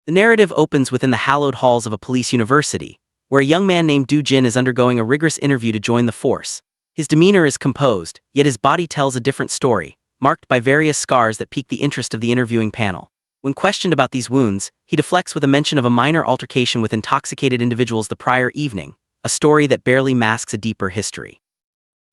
The narrative opens within the hallowed halls of a police university, where a young man named Do-jin is undergoing a rigorous interview to join the force. His demeanor is composed, yet his body tells a different story, marked by various scars that pique the interest of the interviewing panel. When questioned about these wounds, he deflects with a mention of a minor altercation with intoxicated individuals the prior evening, a story that barely masks a deeper history.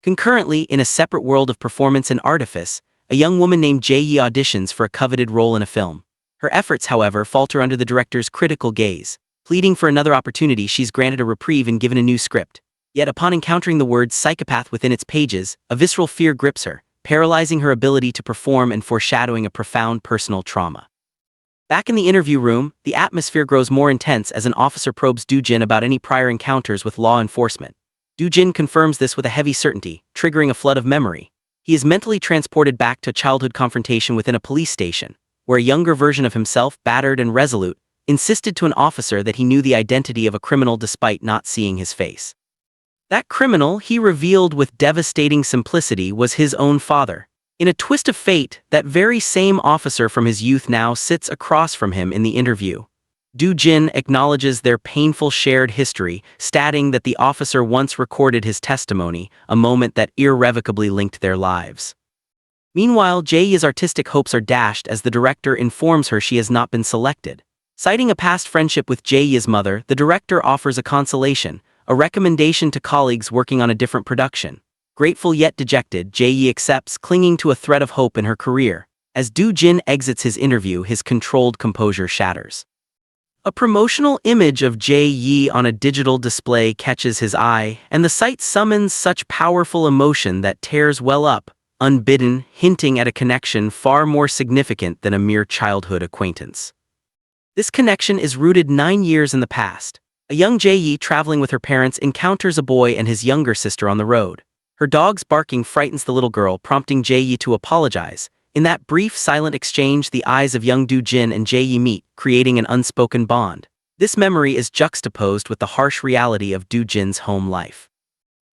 Concurrently, in a separate world of performance and artifice, a young woman named Jae-yi auditions for a coveted role in a film. Her efforts, however, falter under the director's critical gaze. Pleading for another opportunity, she's granted a reprieve and given a new script. Yet upon encountering the word psychopath within its pages, a visceral fear grips her, paralyzing her ability to perform and foreshadowing a profound personal trauma. Back in the interview room, the atmosphere grows more intense as an officer probes Do-jin about any prior encounters with law enforcement. Do-jin confirms this with a heavy certainty, triggering a flood of memory. He is mentally transported back to a childhood confrontation within a police station, where a younger version of himself, battered and resolute, insisted to an officer that he knew the identity of a criminal despite not seeing his face. That criminal, he revealed with devastating simplicity, was his own father. In a twist of fate, that very same officer from his youth now sits across from him in the interview. Do-jin acknowledges their painful shared history, stating that the officer once recorded his testimony, a moment that irrevocably linked their lives. Meanwhile, Jae-yi's artistic hopes are dashed as the director informs her she has not been selected. Citing a past friendship with Jae-yi's mother, the director offers a consolation, a recommendation to colleagues working on a different production. Grateful yet dejected, Jae-yi accepts, clinging to a thread of hope in her career. As Do-jin exits his interview, his controlled composure shatters. A promotional image of Jae-yi on a digital display catches his eye, and the sight summons such powerful emotion that tears well up, unbidden, hinting at a connection far more significant than a mere childhood acquaintance. This connection is rooted 9 years in the past. A young Jae-yi traveling with her parents encounters a boy and his younger sister on the road. Her dog's barking frightens the little girl, prompting Jae-yi to apologize. In that brief, silent exchange, the eyes of young Do-jin and Jae-yi meet, creating an unspoken bond. This memory is juxtaposed with the harsh reality of Do-jin's home life.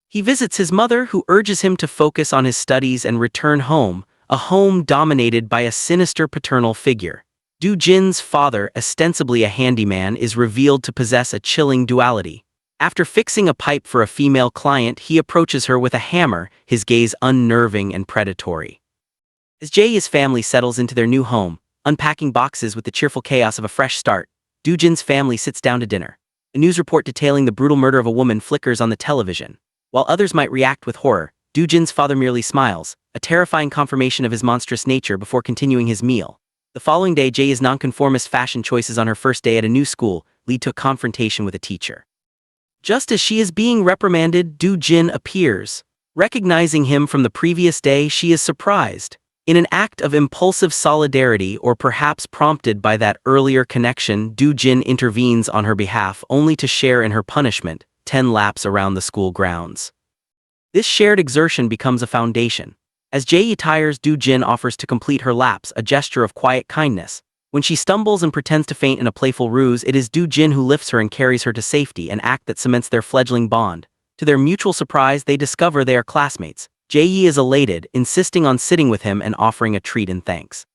He visits his mother, who urges him to focus on his studies and return home, a home dominated by a sinister paternal figure. Do-jin's father, ostensibly a handyman, is revealed to possess a chilling duality. After fixing a pipe for a female client, he approaches her with a hammer, his gaze unnerving and predatory. As Jae-yi's family settles into their new home, unpacking boxes with the cheerful chaos of a fresh start, Do-jin's family sits down to dinner. A news report detailing the brutal murder of a woman flickers on the television. While others might react with horror, Do-jin's father merely smiles, a terrifying confirmation of his monstrous nature before continuing his meal. The following day, Jae-yi's nonconformist fashion choices on her first day at a new school lead to a confrontation with a teacher. Just as she is being reprimanded, Do-jin appears. Recognizing him from the previous day, she is surprised. In an act of impulsive solidarity, or perhaps prompted by that earlier connection, Do-jin intervenes on her behalf, only to share in her punishment, 10 laps around the school grounds. This shared exertion becomes a foundation. As Jae-yi tires, Do-jin offers to complete her laps, a gesture of quiet kindness. When she stumbles and pretends to faint in a playful ruse, it is Do-jin who lifts her and carries her to safety, an act that cements their fledgling bond. To their mutual surprise, they discover they are classmates. Jae-yi is elated, insisting on sitting with him and offering a treat in thanks.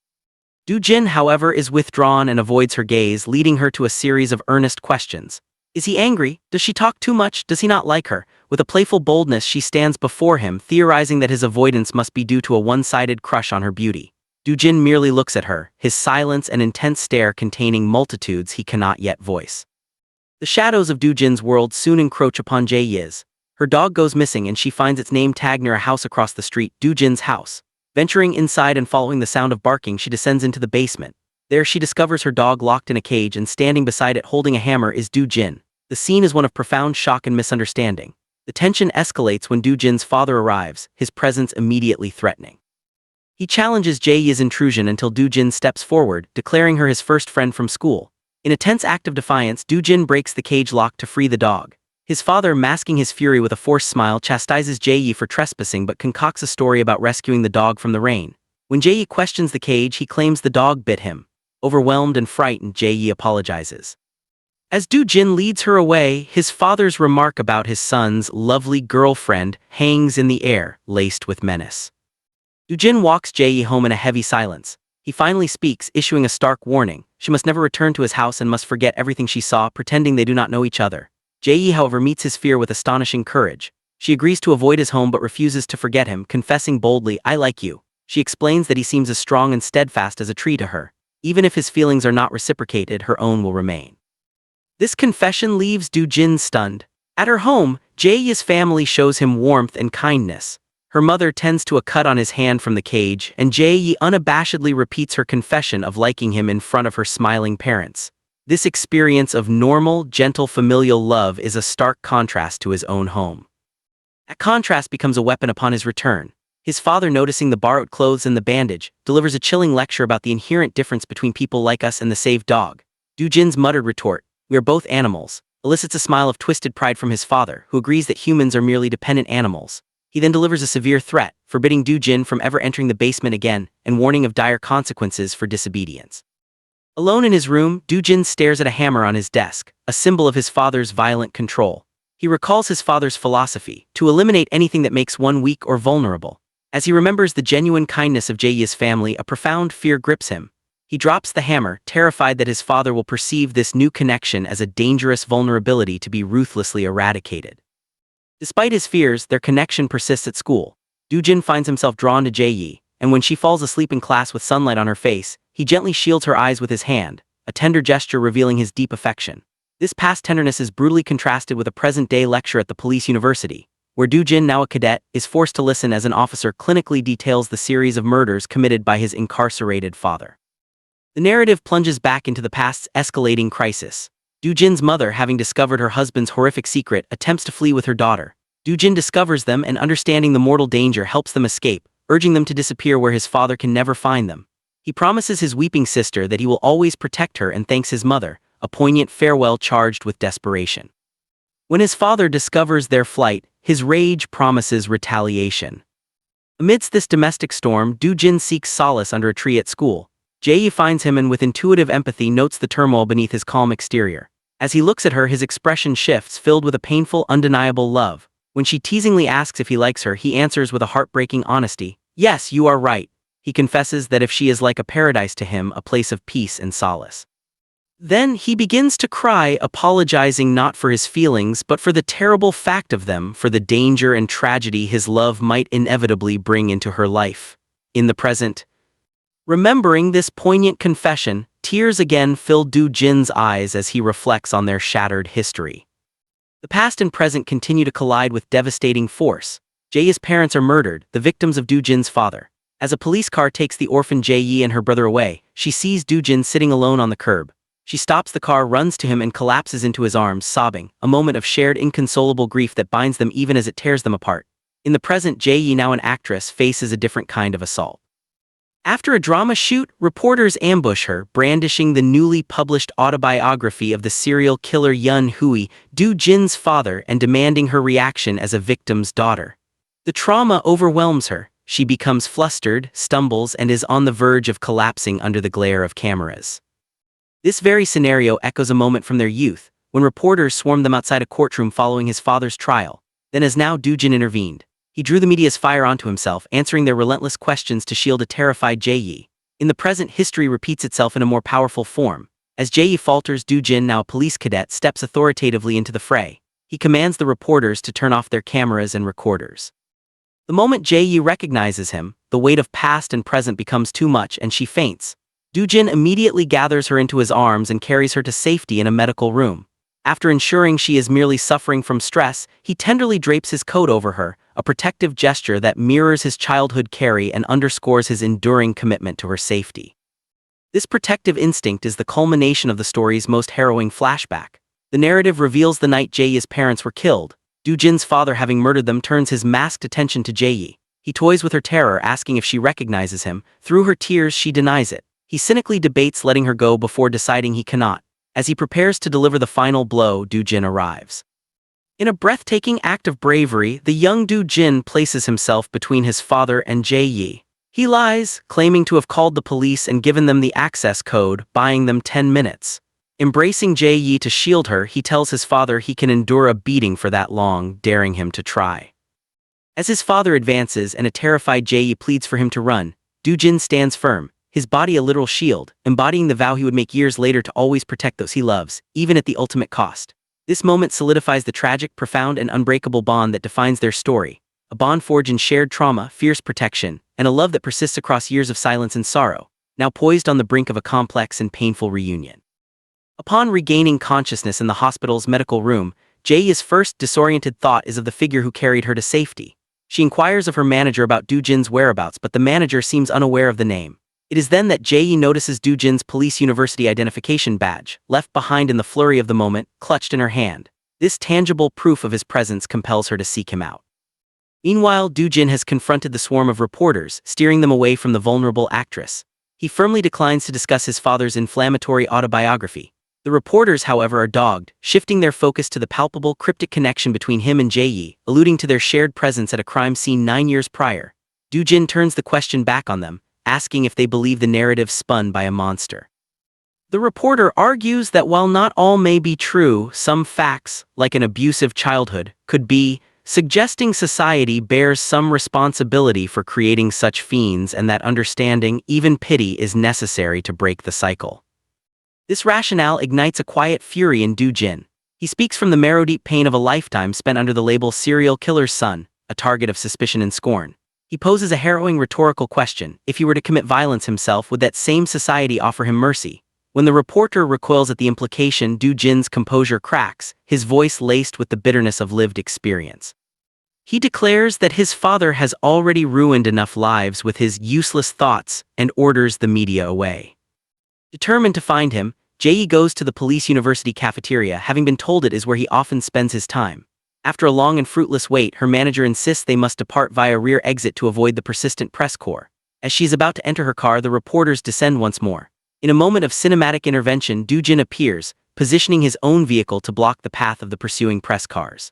Do-jin, however, is withdrawn and avoids her gaze, leading her to a series of earnest questions. Is he angry? Does she talk too much? Does he not like her? With a playful boldness, she stands before him, theorizing that his avoidance must be due to a one-sided crush on her beauty. Do-jin merely looks at her, his silence an intense stare containing multitudes he cannot yet voice. The shadows of Do-jin's world soon encroach upon Jae-yi's. Her dog goes missing and she finds its name tag near a house across the street, Do-jin's house. Venturing inside and following the sound of barking, she descends into the basement. There she discovers her dog locked in a cage, and standing beside it holding a hammer is Do-jin. The scene is one of profound shock and misunderstanding. The tension escalates when Do-jin's father arrives, his presence immediately threatening. He challenges Jae-yi's intrusion until Do-jin steps forward, declaring her his first friend from school. In a tense act of defiance, Do-jin breaks the cage lock to free the dog. His father, masking his fury with a forced smile, chastises Jae-yi for trespassing but concocts a story about rescuing the dog from the rain. When Jae-yi questions the cage, he claims the dog bit him. Overwhelmed and frightened, Jae-yi apologizes. As Do-jin leads her away, his father's remark about his son's lovely girlfriend hangs in the air, laced with menace. Do-jin walks Jae-yi home in a heavy silence. He finally speaks, issuing a stark warning. She must never return to his house and must forget everything she saw, pretending they do not know each other. Jae-yi, however, meets his fear with astonishing courage. She agrees to avoid his home but refuses to forget him, confessing boldly, "I like you." She explains that he seems as strong and steadfast as a tree to her. Even if his feelings are not reciprocated, her own will remain. This confession leaves Do-jin stunned. At her home, Jae-yi's family shows him warmth and kindness. Her mother tends to a cut on his hand from the cage, and Jae-yi unabashedly repeats her confession of liking him in front of her smiling parents. This experience of normal, gentle familial love is a stark contrast to his own home. That contrast becomes a weapon upon his return. His father, noticing the borrowed clothes and the bandage, delivers a chilling lecture about the inherent difference between people like us and the saved dog. Do-jin's muttered retort, "We are both animals," elicits a smile of twisted pride from his father, who agrees that humans are merely dependent animals. He then delivers a severe threat, forbidding Do-jin from ever entering the basement again, and warning of dire consequences for disobedience. Alone in his room, Do-jin stares at a hammer on his desk, a symbol of his father's violent control. He recalls his father's philosophy, to eliminate anything that makes one weak or vulnerable. As he remembers the genuine kindness of Jae-yi's family, a profound fear grips him. He drops the hammer, terrified that his father will perceive this new connection as a dangerous vulnerability to be ruthlessly eradicated. Despite his fears, their connection persists at school. Do-jin finds himself drawn to Jae-yi, and when she falls asleep in class with sunlight on her face, he gently shields her eyes with his hand, a tender gesture revealing his deep affection. This past tenderness is brutally contrasted with a present-day lecture at the police university, where Do-jin, now a cadet, is forced to listen as an officer clinically details the series of murders committed by his incarcerated father. The narrative plunges back into the past's escalating crisis. Do-jin's mother, having discovered her husband's horrific secret, attempts to flee with her daughter. Do-jin discovers them and, understanding the mortal danger, helps them escape, urging them to disappear where his father can never find them. He promises his weeping sister that he will always protect her and thanks his mother, a poignant farewell charged with desperation. When his father discovers their flight, his rage promises retaliation. Amidst this domestic storm, Do-jin seeks solace under a tree at school. Jae-yi finds him and with intuitive empathy notes the turmoil beneath his calm exterior. As he looks at her, his expression shifts, filled with a painful, undeniable love. When she teasingly asks if he likes her, he answers with a heartbreaking honesty, "Yes, you are right." He confesses that if she is like a paradise to him, a place of peace and solace. Then he begins to cry, apologizing not for his feelings but for the terrible fact of them, for the danger and tragedy his love might inevitably bring into her life. In the present, remembering this poignant confession, tears again fill Do-jin's eyes as he reflects on their shattered history. The past and present continue to collide with devastating force. Jae-yi's parents are murdered, the victims of Do-jin's father. As a police car takes the orphan Jae-yi and her brother away, she sees Do-jin sitting alone on the curb. She stops the car, runs to him and collapses into his arms, sobbing, a moment of shared inconsolable grief that binds them even as it tears them apart. In the present, Jae-yi, now an actress, faces a different kind of assault. After a drama shoot, reporters ambush her, brandishing the newly published autobiography of the serial killer Yun Hui, Do-jin's father, and demanding her reaction as a victim's daughter. The trauma overwhelms her. She becomes flustered, stumbles, and is on the verge of collapsing under the glare of cameras. This very scenario echoes a moment from their youth, when reporters swarmed them outside a courtroom following his father's trial. Then, as now, Do-jin intervened. He drew the media's fire onto himself, answering their relentless questions to shield a terrified Jae-yi. In the present, history repeats itself in a more powerful form. As Jae-yi falters, Do-jin, now a police cadet, steps authoritatively into the fray. He commands the reporters to turn off their cameras and recorders. The moment Jae-yi recognizes him, the weight of past and present becomes too much and she faints. Do-jin immediately gathers her into his arms and carries her to safety in a medical room. After ensuring she is merely suffering from stress, he tenderly drapes his coat over her, a protective gesture that mirrors his childhood care and underscores his enduring commitment to her safety. This protective instinct is the culmination of the story's most harrowing flashback. The narrative reveals the night Jae-yi's parents were killed. Do-jin's father, having murdered them, turns his masked attention to Jae-yi. He toys with her terror, asking if she recognizes him. Through her tears, she denies it. He cynically debates letting her go before deciding he cannot. As he prepares to deliver the final blow, Do-jin arrives. In a breathtaking act of bravery, the young Do-jin places himself between his father and Jae-yi. He lies, claiming to have called the police and given them the access code, buying them 10 minutes. Embracing Jae-yi to shield her, he tells his father he can endure a beating for that long, daring him to try. As his father advances and a terrified Jae-yi pleads for him to run, Do-jin stands firm. his body a literal shield, embodying the vow he would make years later to always protect those he loves, even at the ultimate cost. This moment solidifies the tragic, profound, and unbreakable bond that defines their story, a bond forged in shared trauma, fierce protection, and a love that persists across years of silence and sorrow, now poised on the brink of a complex and painful reunion. Upon regaining consciousness in the hospital's medical room, Jae-yi's first disoriented thought is of the figure who carried her to safety. She inquires of her manager about Do-jin's whereabouts, but the manager seems unaware of the name. It is then that Jae-yi notices Do-jin's police university identification badge, left behind in the flurry of the moment, clutched in her hand. This tangible proof of his presence compels her to seek him out. Meanwhile, Do-jin has confronted the swarm of reporters, steering them away from the vulnerable actress. He firmly declines to discuss his father's inflammatory autobiography. The reporters, however, are dogged, shifting their focus to the palpable, cryptic connection between him and Jae-yi, alluding to their shared presence at a crime scene 9 years prior. Do-jin turns the question back on them, asking if they believe the narrative spun by a monster. The reporter argues that while not all may be true, some facts, like an abusive childhood, could be, suggesting society bears some responsibility for creating such fiends and that understanding, even pity, is necessary to break the cycle. This rationale ignites a quiet fury in Do-jin. He speaks from the marrow-deep pain of a lifetime spent under the label serial killer's son, a target of suspicion and scorn. He poses a harrowing rhetorical question: if he were to commit violence himself, would that same society offer him mercy? When the reporter recoils at the implication, Do-jin's composure cracks, his voice laced with the bitterness of lived experience. He declares that his father has already ruined enough lives with his useless thoughts and orders the media away. Determined to find him, Jae-yi goes to the police university cafeteria, having been told it is where he often spends his time. After a long and fruitless wait, her manager insists they must depart via rear exit to avoid the persistent press corps. As she is about to enter her car, the reporters descend once more. In a moment of cinematic intervention, Do-jin appears, positioning his own vehicle to block the path of the pursuing press cars.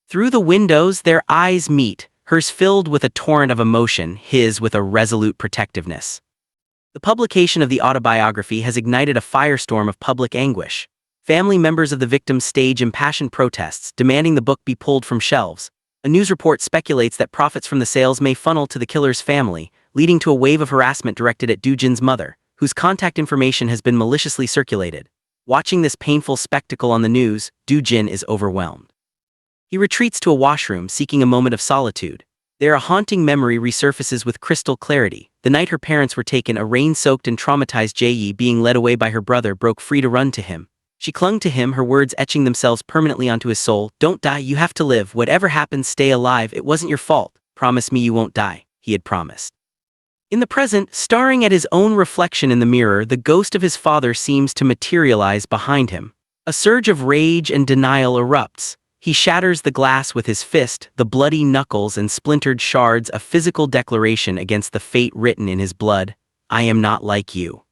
Through the windows, their eyes meet, hers filled with a torrent of emotion, his with a resolute protectiveness. The publication of the autobiography has ignited a firestorm of public anguish. Family members of the victims stage impassioned protests, demanding the book be pulled from shelves. A news report speculates that profits from the sales may funnel to the killer's family, leading to a wave of harassment directed at Do-jin's mother, whose contact information has been maliciously circulated. Watching this painful spectacle on the news, Do-jin is overwhelmed. He retreats to a washroom, seeking a moment of solitude. There, a haunting memory resurfaces with crystal clarity. The night her parents were taken, a rain-soaked and traumatized Jae-yi, being led away by her brother, broke free to run to him. She clung to him, her words etching themselves permanently onto his soul. "Don't die, you have to live. Whatever happens, stay alive. It wasn't your fault. Promise me you won't die," he had promised. In the present, staring at his own reflection in the mirror, the ghost of his father seems to materialize behind him. A surge of rage and denial erupts. He shatters the glass with his fist, the bloody knuckles and splintered shards a physical declaration against the fate written in his blood: "I am not like you."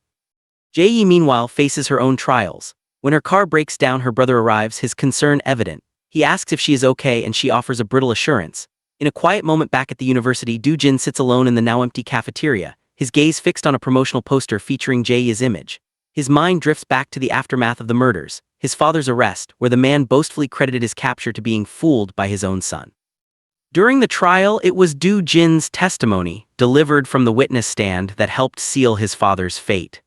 Jae-yi meanwhile faces her own trials. When her car breaks down, her brother arrives, his concern evident. He asks if she is okay and she offers a brittle assurance. In a quiet moment back at the university, Do-jin sits alone in the now empty cafeteria, his gaze fixed on a promotional poster featuring Jae-yi's image. His mind drifts back to the aftermath of the murders, his father's arrest, where the man boastfully credited his capture to being fooled by his own son. During the trial, it was Do-jin's testimony, delivered from the witness stand, that helped seal his father's fate.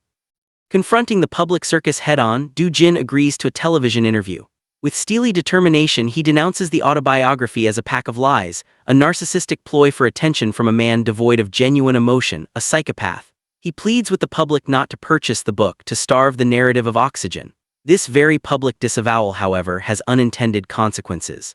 Confronting the public circus head-on, Do-jin agrees to a television interview. With steely determination, he denounces the autobiography as a pack of lies, a narcissistic ploy for attention from a man devoid of genuine emotion, a psychopath. He pleads with the public not to purchase the book, to starve the narrative of oxygen. This very public disavowal, however, has unintended consequences.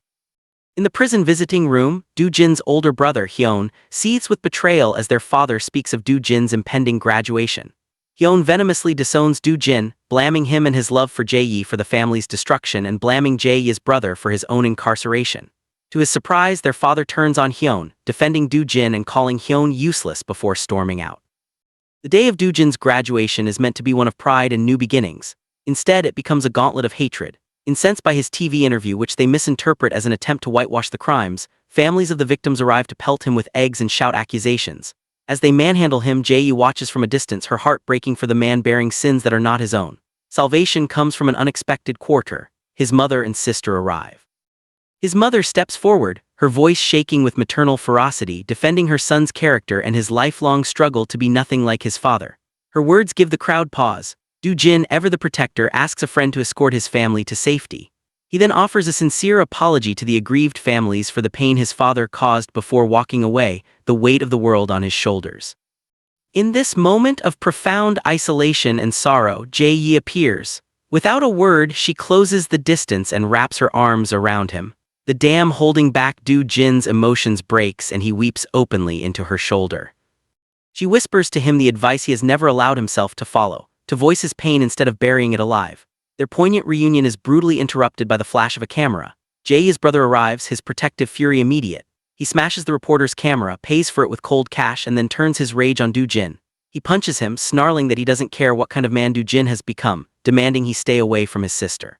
In the prison visiting room, Do-jin's older brother, Hyun, seethes with betrayal as their father speaks of Do-jin's impending graduation. Hyun venomously disowns Do-jin, blaming him and his love for Jae-yi for the family's destruction and blaming Jae-yi's brother for his own incarceration. To his surprise, their father turns on Hyun, defending Do-jin and calling Hyun useless before storming out. The day of Do-jin's graduation is meant to be one of pride and new beginnings. Instead, it becomes a gauntlet of hatred. Incensed by his TV interview, which they misinterpret as an attempt to whitewash the crimes, families of the victims arrive to pelt him with eggs and shout accusations. As they manhandle him, Jae-yi watches from a distance, her heart breaking for the man bearing sins that are not his own. Salvation comes from an unexpected quarter. His mother and sister arrive. His mother steps forward, her voice shaking with maternal ferocity, defending her son's character and his lifelong struggle to be nothing like his father. Her words give the crowd pause. Do-jin, ever the protector, asks a friend to escort his family to safety. He then offers a sincere apology to the aggrieved families for the pain his father caused before walking away, the weight of the world on his shoulders. In this moment of profound isolation and sorrow, Jae-yi appears. Without a word, she closes the distance and wraps her arms around him. The dam holding back Do-jin's emotions breaks and he weeps openly into her shoulder. She whispers to him the advice he has never allowed himself to follow, to voice his pain instead of burying it alive. Their poignant reunion is brutally interrupted by the flash of a camera. Jae-yi's brother arrives, his protective fury immediate. He smashes the reporter's camera, pays for it with cold cash, and then turns his rage on Do-jin. He punches him, snarling that he doesn't care what kind of man Do-jin has become, demanding he stay away from his sister.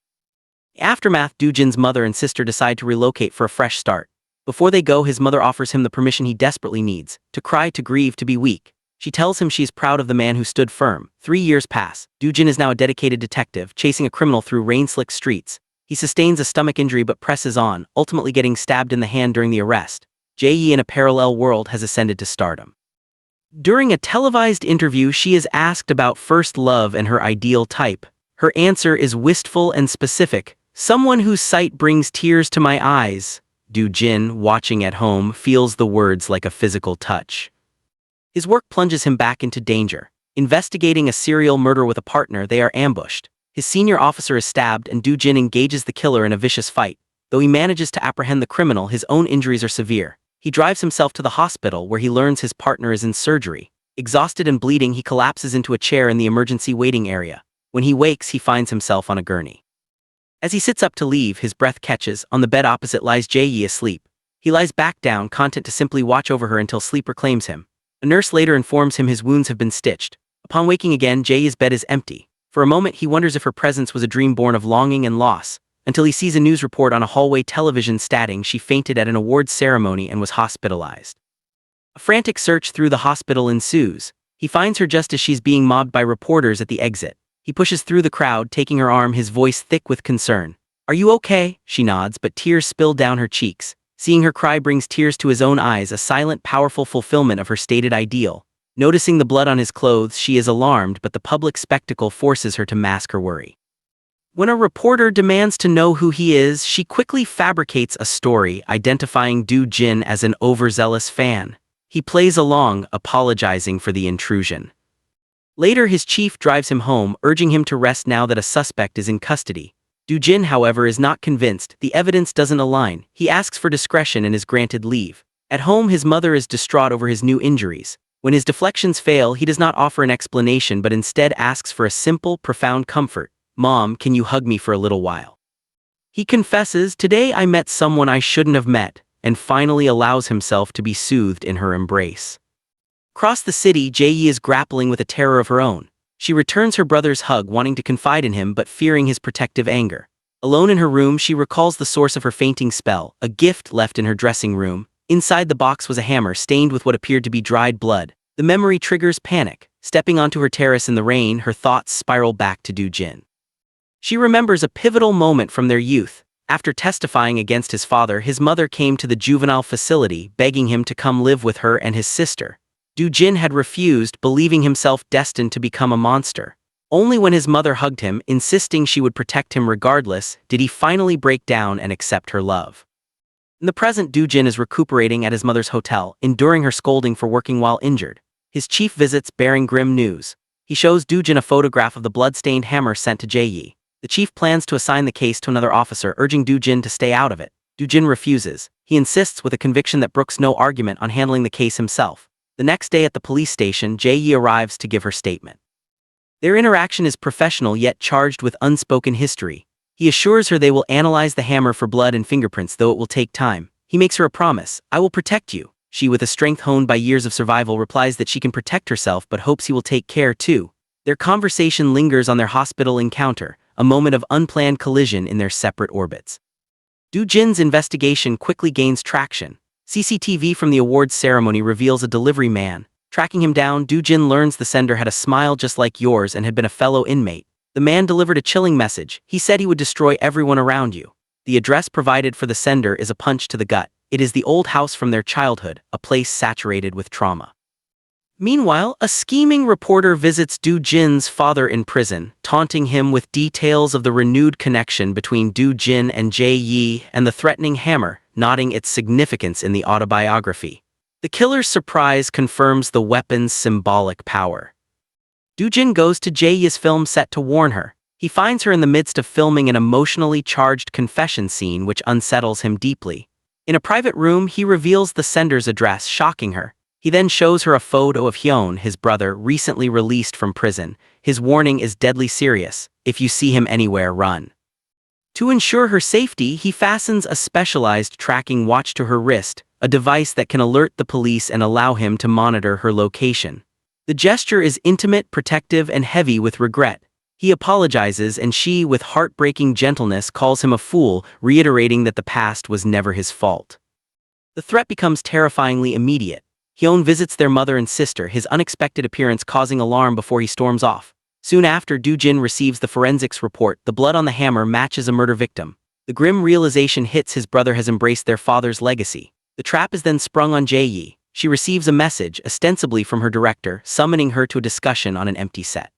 In the aftermath, Do-jin's mother and sister decide to relocate for a fresh start. Before they go, his mother offers him the permission he desperately needs, to cry, to grieve, to be weak. She tells him she's proud of the man who stood firm. 3 years pass. Do-jin is now a dedicated detective, chasing a criminal through rain-slicked streets. He sustains a stomach injury but presses on, ultimately getting stabbed in the hand during the arrest. Jae-yi in a parallel world has ascended to stardom. During a televised interview, she is asked about first love and her ideal type. Her answer is wistful and specific. Someone whose sight brings tears to my eyes. Do-jin, watching at home, feels the words like a physical touch. His work plunges him back into danger. Investigating a serial murder with a partner, they are ambushed. His senior officer is stabbed and Do-jin engages the killer in a vicious fight. Though he manages to apprehend the criminal, his own injuries are severe. He drives himself to the hospital where he learns his partner is in surgery. Exhausted and bleeding, he collapses into a chair in the emergency waiting area. When he wakes, he finds himself on a gurney. As he sits up to leave, his breath catches. On the bed opposite lies Jae-yi asleep. He lies back down, content to simply watch over her until sleep reclaims him. A nurse later informs him his wounds have been stitched. Upon waking again, Jae-yi's bed is empty. For a moment, he wonders if her presence was a dream born of longing and loss, until he sees a news report on a hallway television stating she fainted at an awards ceremony and was hospitalized. A frantic search through the hospital ensues. He finds her just as she's being mobbed by reporters at the exit. He pushes through the crowd, taking her arm, his voice thick with concern. "Are you okay?" She nods, but tears spill down her cheeks. Seeing her cry brings tears to his own eyes, a silent, powerful fulfillment of her stated ideal. Noticing the blood on his clothes, she is alarmed, but the public spectacle forces her to mask her worry. When a reporter demands to know who he is, she quickly fabricates a story, identifying Do-jin as an overzealous fan. He plays along, apologizing for the intrusion. Later, his chief drives him home, urging him to rest now that a suspect is in custody. Do-jin, however, is not convinced. The evidence doesn't align. He asks for discretion and is granted leave. At home, his mother is distraught over his new injuries. When his deflections fail, he does not offer an explanation but instead asks for a simple, profound comfort. "Mom, can you hug me for a little while?" He confesses, "Today I met someone I shouldn't have met," and finally allows himself to be soothed in her embrace. Across the city, Jae-yi is grappling with a terror of her own. She returns her brother's hug, wanting to confide in him but fearing his protective anger. Alone in her room, she recalls the source of her fainting spell, a gift left in her dressing room. Inside the box was a hammer stained with what appeared to be dried blood. The memory triggers panic. Stepping onto her terrace in the rain, her thoughts spiral back to Do-jin. She remembers a pivotal moment from their youth. After testifying against his father, his mother came to the juvenile facility, begging him to come live with her and his sister. Do-jin had refused, believing himself destined to become a monster. Only when his mother hugged him, insisting she would protect him regardless, did he finally break down and accept her love. In the present, Do-jin is recuperating at his mother's hotel, enduring her scolding for working while injured. His chief visits, bearing grim news. He shows Do-jin a photograph of the blood-stained hammer sent to Jae-yi. The chief plans to assign the case to another officer, urging Do-jin to stay out of it. Do-jin refuses. He insists with a conviction that brooks no argument on handling the case himself. The next day at the police station, Jae-yi arrives to give her statement. Their interaction is professional yet charged with unspoken history. He assures her they will analyze the hammer for blood and fingerprints, though it will take time. He makes her a promise: "I will protect you." She, with a strength honed by years of survival, replies that she can protect herself but hopes he will take care too. Their conversation lingers on their hospital encounter, a moment of unplanned collision in their separate orbits. Do-jin's investigation quickly gains traction. CCTV from the awards ceremony reveals a delivery man. Tracking him down, Do-jin learns the sender had a smile just like yours and had been a fellow inmate. The man delivered a chilling message. He said he would destroy everyone around you. The address provided for the sender is a punch to the gut. It is the old house from their childhood, a place saturated with trauma. Meanwhile, a scheming reporter visits Do Jin's father in prison, taunting him with details of the renewed connection between Do Jin and Jae Yi and the threatening hammer, noting its significance in the autobiography. The killer's surprise confirms the weapon's symbolic power. Do Jin goes to Jae Yi's film set to warn her. He finds her in the midst of filming an emotionally charged confession scene which unsettles him deeply. In a private room, he reveals the sender's address, shocking her. He then shows her a photo of Hyun, his brother, recently released from prison. His warning is deadly serious: if you see him anywhere, run. To ensure her safety, he fastens a specialized tracking watch to her wrist, a device that can alert the police and allow him to monitor her location. The gesture is intimate, protective, and heavy with regret. He apologizes, and she, with heartbreaking gentleness, calls him a fool, reiterating that the past was never his fault. The threat becomes terrifyingly immediate. Hyun visits their mother and sister, his unexpected appearance causing alarm before he storms off. Soon after, Do Jin receives the forensics report. The blood on the hammer matches a murder victim. The grim realization hits: his brother has embraced their father's legacy. The trap is then sprung on Jae Yi. She receives a message, ostensibly from her director, summoning her to a discussion on an empty set.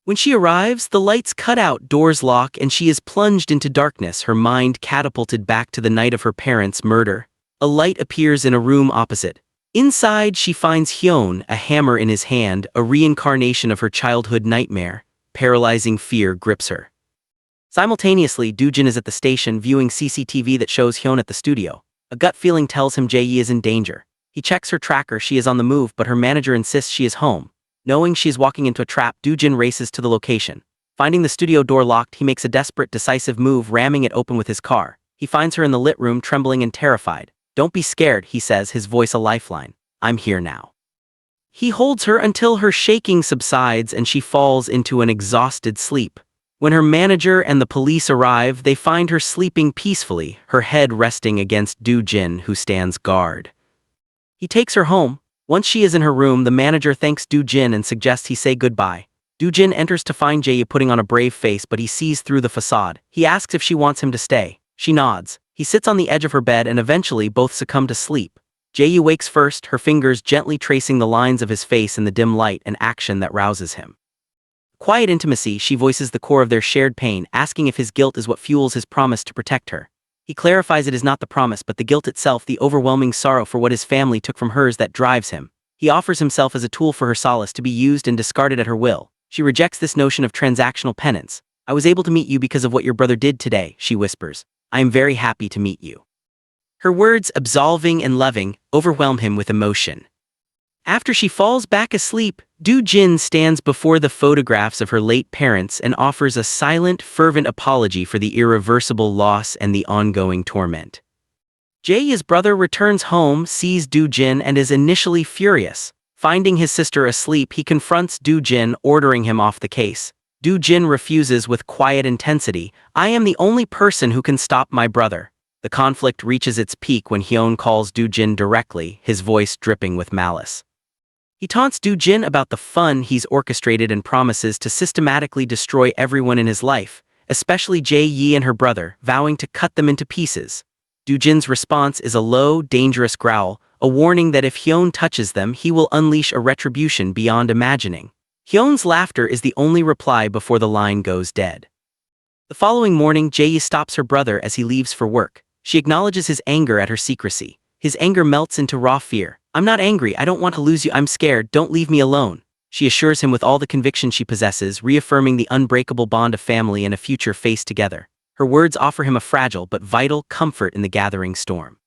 When she arrives, the lights cut out, doors lock, and she is plunged into darkness, her mind catapulted back to the night of her parents' murder. A light appears in a room opposite. Inside, she finds Hyun, a hammer in his hand, a reincarnation of her childhood nightmare. Paralyzing fear grips her. Simultaneously, Do Jin is at the station, viewing CCTV that shows Hyun at the studio. A gut feeling tells him Jae Yi is in danger. He checks her tracker. She is on the move, but her manager insists she is home. Knowing she is walking into a trap, Do Jin races to the location. Finding the studio door locked, he makes a desperate, decisive move, ramming it open with his car. He finds her in the lit room, trembling and terrified. "Don't be scared," he says, his voice a lifeline. "I'm here now." He holds her until her shaking subsides and she falls into an exhausted sleep. When her manager and the police arrive, they find her sleeping peacefully, her head resting against Do Jin, who stands guard. He takes her home. Once she is in her room, the manager thanks Do Jin and suggests he say goodbye. Do Jin enters to find Jae Yi putting on a brave face, but he sees through the facade. He asks if she wants him to stay. She nods. He sits on the edge of her bed and eventually both succumb to sleep. Jae Yi wakes first, her fingers gently tracing the lines of his face in the dim light, an action that rouses him. Quiet intimacy, she voices the core of their shared pain, asking if his guilt is what fuels his promise to protect her. He clarifies it is not the promise but the guilt itself, the overwhelming sorrow for what his family took from hers that drives him. He offers himself as a tool for her solace, to be used and discarded at her will. She rejects this notion of transactional penance. "I was able to meet you because of what your brother did today," she whispers. "I am very happy to meet you." Her words, absolving and loving, overwhelm him with emotion. After she falls back asleep, Do Jin stands before the photographs of her late parents and offers a silent, fervent apology for the irreversible loss and the ongoing torment. Jae Yi's brother returns home, sees Do Jin, and is initially furious. Finding his sister asleep, he confronts Do Jin, ordering him off the case. Do Jin refuses with quiet intensity. "I am the only person who can stop my brother." The conflict reaches its peak when Hyun calls Do Jin directly, his voice dripping with malice. He taunts Do Jin about the fun he's orchestrated and promises to systematically destroy everyone in his life, especially Jae Yi and her brother, vowing to cut them into pieces. Do Jin's response is a low, dangerous growl, a warning that if Hyun touches them, he will unleash a retribution beyond imagining. Hyun's laughter is the only reply before the line goes dead. The following morning, Jae Yi stops her brother as he leaves for work. She acknowledges his anger at her secrecy. His anger melts into raw fear. "I'm not angry, I don't want to lose you, I'm scared, don't leave me alone." She assures him with all the conviction she possesses, reaffirming the unbreakable bond of family and a future faced together. Her words offer him a fragile but vital comfort in the gathering storm.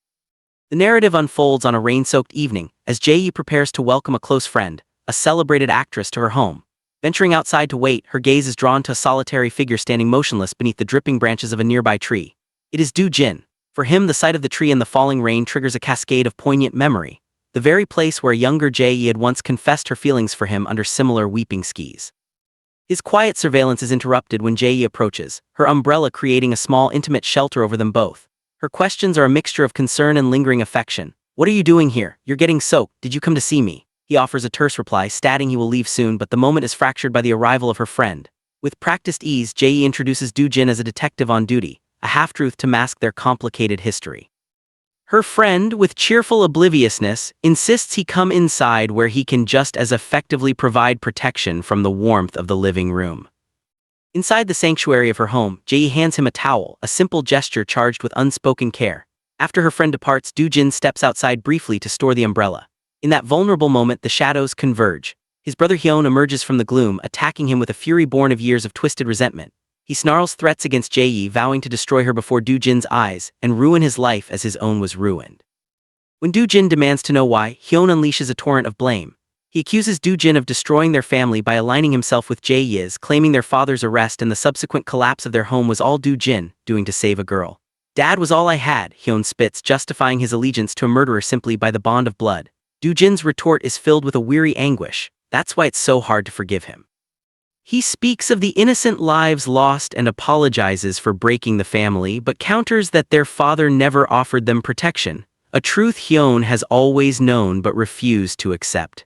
The narrative unfolds on a rain-soaked evening, as Jae Yi prepares to welcome a close friend, a celebrated actress, to her home. Venturing outside to wait, her gaze is drawn to a solitary figure standing motionless beneath the dripping branches of a nearby tree. It is Do Jin. For him, the sight of the tree and the falling rain triggers a cascade of poignant memory, the very place where younger Jae Yi had once confessed her feelings for him under similar weeping skis. His quiet surveillance is interrupted when Jae Yi approaches, her umbrella creating a small, intimate shelter over them both. Her questions are a mixture of concern and lingering affection. "What are you doing here? You're getting soaked. Did you come to see me?" He offers a terse reply, stating he will leave soon, but the moment is fractured by the arrival of her friend. With practiced ease, Jae Yi introduces Do Jin as a detective on duty, a half-truth to mask their complicated history. Her friend, with cheerful obliviousness, insists he come inside where he can just as effectively provide protection from the warmth of the living room. Inside the sanctuary of her home, Jae hands him a towel, a simple gesture charged with unspoken care. After her friend departs, Do-jin steps outside briefly to store the umbrella. In that vulnerable moment, the shadows converge. His brother Hyun emerges from the gloom, attacking him with a fury born of years of twisted resentment. He snarls threats against Jae, vowing to destroy her before Do-jin's eyes and ruin his life as his own was ruined. When Do-jin demands to know why, Hyun unleashes a torrent of blame. He accuses Do-jin of destroying their family by aligning himself with Jae, claiming their father's arrest and the subsequent collapse of their home was all Do-jin doing to save a girl. "Dad was all I had," Hyun spits, justifying his allegiance to a murderer simply by the bond of blood. Do-jin's retort is filled with a weary anguish. That's why it's so hard to forgive him. He speaks of the innocent lives lost and apologizes for breaking the family, but counters that their father never offered them protection, a truth Hyun has always known but refused to accept.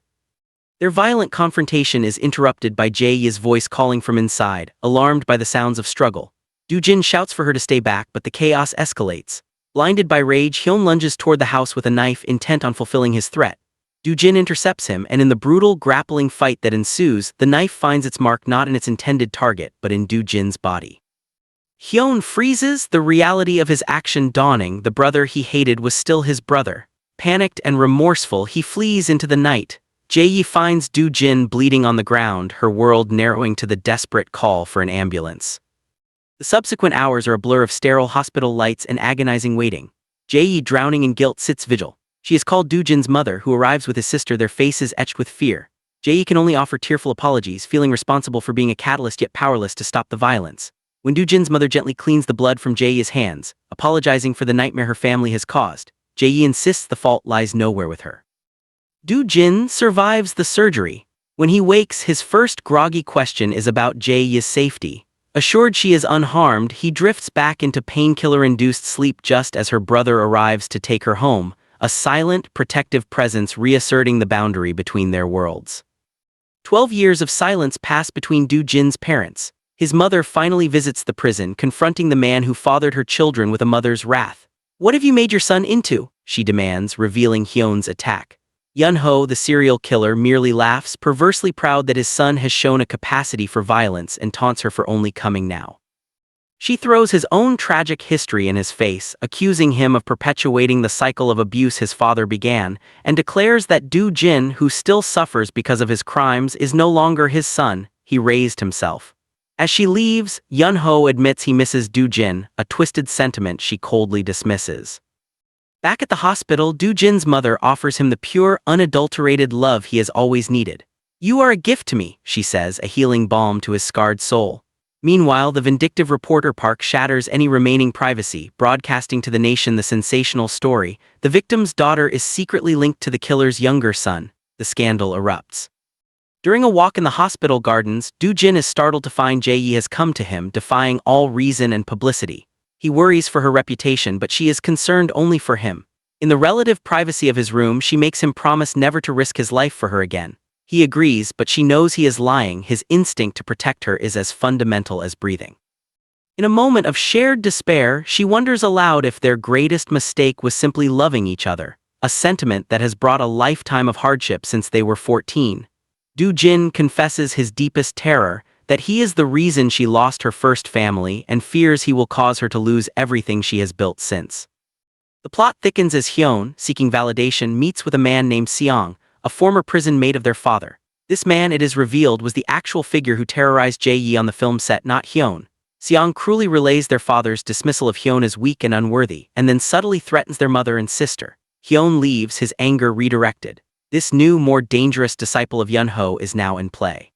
Their violent confrontation is interrupted by Jae's voice calling from inside, alarmed by the sounds of struggle. Do-jin shouts for her to stay back, but the chaos escalates. Blinded by rage, Hyun lunges toward the house with a knife, intent on fulfilling his threat. Do-jin intercepts him, and in the brutal, grappling fight that ensues, the knife finds its mark not in its intended target, but in Do-jin's body. Hyun freezes, the reality of his action dawning. The brother he hated was still his brother. Panicked and remorseful, he flees into the night. Jae finds Do-jin bleeding on the ground, her world narrowing to the desperate call for an ambulance. The subsequent hours are a blur of sterile hospital lights and agonizing waiting. Jae, drowning in guilt, sits vigil. She is called Do-jin's mother, who arrives with his sister, their faces etched with fear. Jae can only offer tearful apologies, feeling responsible for being a catalyst yet powerless to stop the violence. When Do-jin's mother gently cleans the blood from Jae's hands, apologizing for the nightmare her family has caused, Jae insists the fault lies nowhere with her. Do-jin survives the surgery. When he wakes, his first groggy question is about Jae's safety. Assured she is unharmed, he drifts back into painkiller-induced sleep just as her brother arrives to take her home, a silent, protective presence reasserting the boundary between their worlds. 12 years of silence pass between Do-jin's parents. His mother finally visits the prison, confronting the man who fathered her children with a mother's wrath. "What have you made your son into?" she demands, revealing Hyun's attack. Yun-ho, the serial killer, merely laughs, perversely proud that his son has shown a capacity for violence, and taunts her for only coming now. She throws his own tragic history in his face, accusing him of perpetuating the cycle of abuse his father began, and declares that Do-jin, who still suffers because of his crimes, is no longer his son, he raised himself. As she leaves, Yun-ho admits he misses Do-jin, a twisted sentiment she coldly dismisses. Back at the hospital, Do-jin's mother offers him the pure, unadulterated love he has always needed. "You are a gift to me," she says, a healing balm to his scarred soul. Meanwhile, the vindictive reporter Park shatters any remaining privacy, broadcasting to the nation the sensational story. The victim's daughter is secretly linked to the killer's younger son. The scandal erupts. During a walk in the hospital gardens, Do-jin is startled to find Jae has come to him, defying all reason and publicity. He worries for her reputation, but she is concerned only for him. In the relative privacy of his room, she makes him promise never to risk his life for her again. He agrees, but she knows he is lying. His instinct to protect her is as fundamental as breathing. In a moment of shared despair, she wonders aloud if their greatest mistake was simply loving each other, a sentiment that has brought a lifetime of hardship since they were 14. Do-jin confesses his deepest terror, that he is the reason she lost her first family, and fears he will cause her to lose everything she has built since. The plot thickens as Hyun, seeking validation, meets with a man named Seong, a former prison mate of their father. This man, it is revealed, was the actual figure who terrorized Jae on the film set, not Hyun. Seong cruelly relays their father's dismissal of Hyun as weak and unworthy, and then subtly threatens their mother and sister. Hyun leaves, his anger redirected. This new, more dangerous disciple of Yun-ho is now in play.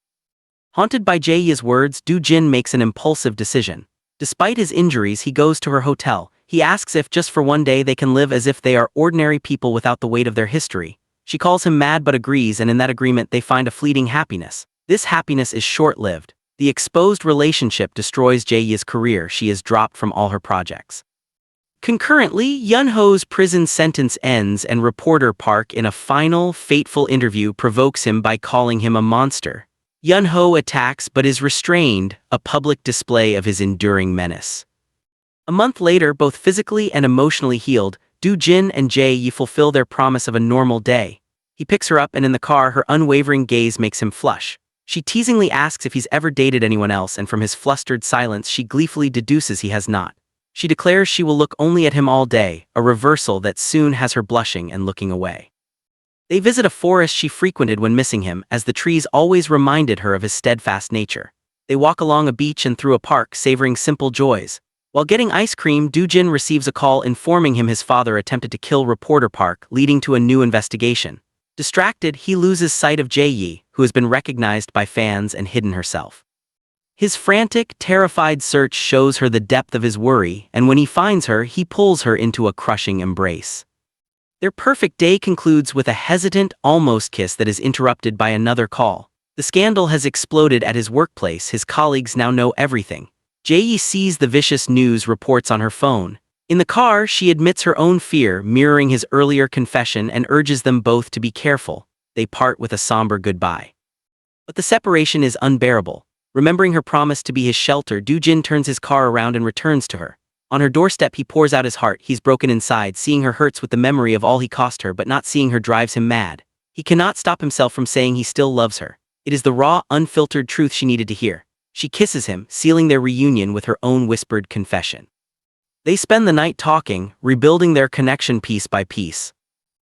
Haunted by Jae's words, Do-jin makes an impulsive decision. Despite his injuries, he goes to her hotel. He asks if, just for one day, they can live as if they are ordinary people without the weight of their history. She calls him mad but agrees, and in that agreement they find a fleeting happiness. This happiness is short-lived. The exposed relationship destroys Jae's career. She is dropped from all her projects. Concurrently, Yun-ho's prison sentence ends, and reporter Park, in a final, fateful interview, provokes him by calling him a monster. Yun-ho attacks but is restrained, a public display of his enduring menace. A month later, both physically and emotionally healed, Do-jin and Jae-yi fulfill their promise of a normal day. He picks her up and in the car her unwavering gaze makes him flush. She teasingly asks if he's ever dated anyone else and from his flustered silence she gleefully deduces he has not. She declares she will look only at him all day, a reversal that soon has her blushing and looking away. They visit a forest she frequented when missing him, as the trees always reminded her of his steadfast nature. They walk along a beach and through a park, savoring simple joys. While getting ice cream, Do-jin receives a call informing him his father attempted to kill reporter Park, leading to a new investigation. Distracted, he loses sight of Jae-yi, who has been recognized by fans and hidden herself. His frantic, terrified search shows her the depth of his worry, and when he finds her, he pulls her into a crushing embrace. Their perfect day concludes with a hesitant, almost kiss that is interrupted by another call. The scandal has exploded at his workplace. His colleagues now know everything. Jae-yi sees the vicious news reports on her phone. In the car, she admits her own fear, mirroring his earlier confession, and urges them both to be careful. They part with a somber goodbye. But the separation is unbearable. Remembering her promise to be his shelter, Do-jin turns his car around and returns to her. On her doorstep he pours out his heart. He's broken inside. Seeing her hurts with the memory of all he cost her, but not seeing her drives him mad. He cannot stop himself from saying he still loves her. It is the raw, unfiltered truth she needed to hear. She kisses him, sealing their reunion with her own whispered confession. They spend the night talking, rebuilding their connection piece by piece.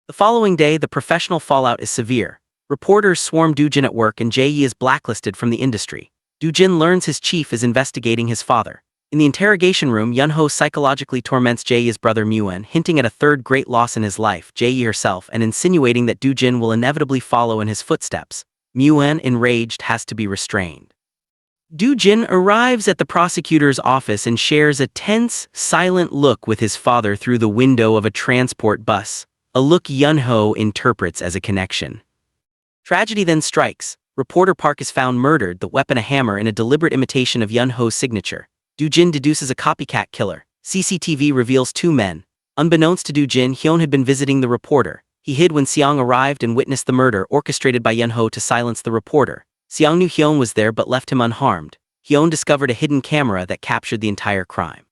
The following day, the professional fallout is severe. Reporters swarm Do-jin at work and Jae-yi is blacklisted from the industry. Do-jin learns his chief is investigating his father. In the interrogation room, Yun-ho psychologically torments Jae-yi's brother Myuan, hinting at a third great loss in his life, Jae-yi herself, and insinuating that Do-jin will inevitably follow in his footsteps. Myuan, enraged, has to be restrained. Do-jin arrives at the prosecutor's office and shares a tense, silent look with his father through the window of a transport bus, a look Yun-ho interprets as a connection. Tragedy then strikes. Reporter Park is found murdered, the weapon a hammer, in a deliberate imitation of Yun-ho's signature. Do-jin deduces a copycat killer. CCTV reveals two men. Unbeknownst to Do-jin, Hyun had been visiting the reporter. He hid when Seong arrived and witnessed the murder orchestrated by Yun-ho to silence the reporter. Seong knew Hyun was there but left him unharmed. Hyun discovered a hidden camera that captured the entire crime.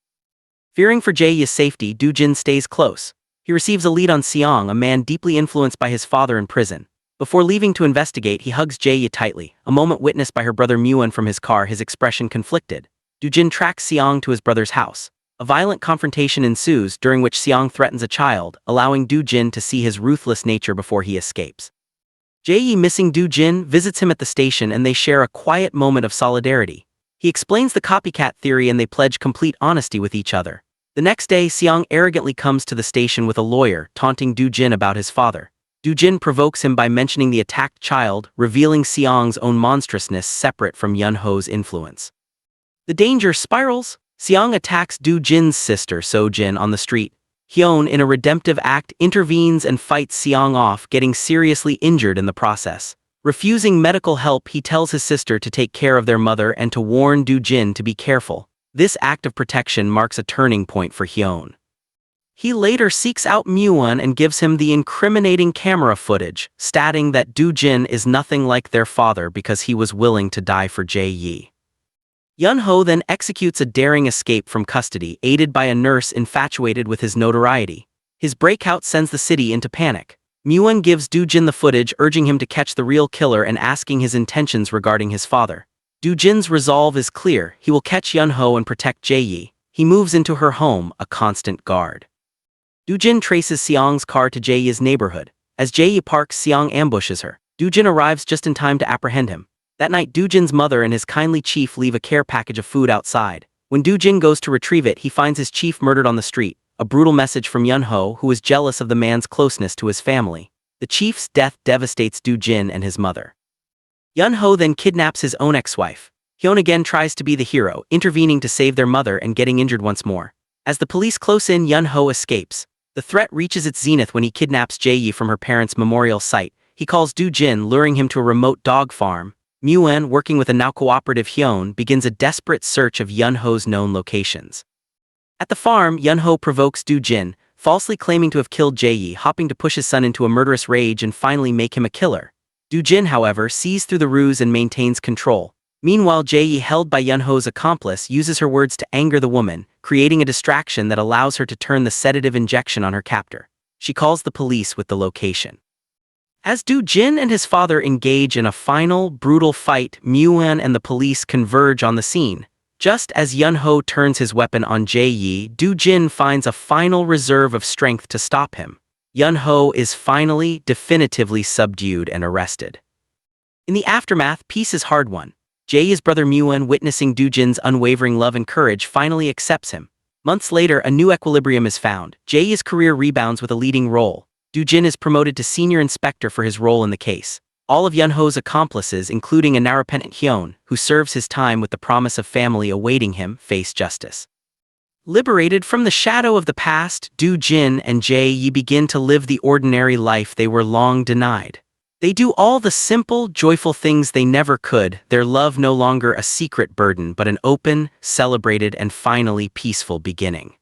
Fearing for Jae-yi's safety, Do-jin stays close. He receives a lead on Seong, a man deeply influenced by his father in prison. Before leaving to investigate, he hugs Jae-yi tightly, a moment witnessed by her brother Myuan from his car, his expression conflicted. Do-jin tracks Seong to his brother's house. A violent confrontation ensues, during which Seong threatens a child, allowing Do-jin to see his ruthless nature before he escapes. Jae-yi, missing Do-jin, visits him at the station and they share a quiet moment of solidarity. He explains the copycat theory and they pledge complete honesty with each other. The next day, Seong arrogantly comes to the station with a lawyer, taunting Do-jin about his father. Do-jin provokes him by mentioning the attacked child, revealing Seong's own monstrousness separate from Yun-ho's influence. The danger spirals. Seong attacks Do-jin's sister So-jin on the street. Hyun, in a redemptive act, intervenes and fights Seong off, getting seriously injured in the process. Refusing medical help, he tells his sister to take care of their mother and to warn Do-jin to be careful. This act of protection marks a turning point for Hyun. He later seeks out Myuan and gives him the incriminating camera footage, stating that Do-jin is nothing like their father because he was willing to die for Jae-yi. Yun-ho then executes a daring escape from custody, aided by a nurse infatuated with his notoriety. His breakout sends the city into panic. Myuan gives Do-jin the footage, urging him to catch the real killer and asking his intentions regarding his father. Do-jin's resolve is clear. He will catch Yun-ho and protect Jae-yi. He moves into her home, a constant guard. Do-jin traces Seong's car to Jae-yi's neighborhood. As Jae-yi parks, Seong ambushes her. Do-jin arrives just in time to apprehend him. That night, Do-jin's mother and his kindly chief leave a care package of food outside. When Do-jin goes to retrieve it, he finds his chief murdered on the street, a brutal message from Yun-ho, who is jealous of the man's closeness to his family. The chief's death devastates Do-jin and his mother. Yun-ho then kidnaps his own ex-wife. Hyun again tries to be the hero, intervening to save their mother and getting injured once more. As the police close in, Yun-ho escapes. The threat reaches its zenith when he kidnaps Jae-yi from her parents' memorial site. He calls Do-jin, luring him to a remote dog farm. Myuan, working with a now cooperative Hyun, begins a desperate search of Yun-ho's known locations. At the farm, Yun-ho provokes Do-jin, falsely claiming to have killed Jae-yi, hoping to push his son into a murderous rage and finally make him a killer. Do-jin, however, sees through the ruse and maintains control. Meanwhile, Jae, held by Yunho's accomplice, uses her words to anger the woman, creating a distraction that allows her to turn the sedative injection on her captor. She calls the police with the location. As Do-jin and his father engage in a final, brutal fight, Myuan and the police converge on the scene. Just as Yunho turns his weapon on Jae, Do-jin finds a final reserve of strength to stop him. Yunho is finally, definitively subdued and arrested. In the aftermath, peace is hard won. Jae's brother Myuan, witnessing Do-jin's unwavering love and courage, finally accepts him. Months later, a new equilibrium is found. Jae's career rebounds with a leading role. Do-jin is promoted to senior inspector for his role in the case. All of Yunho's accomplices, including a now repentant Hyun, who serves his time with the promise of family awaiting him, face justice. Liberated from the shadow of the past, Do-jin and Jae begin to live the ordinary life they were long denied. They do all the simple, joyful things they never could, their love no longer a secret burden but an open, celebrated, and finally peaceful beginning.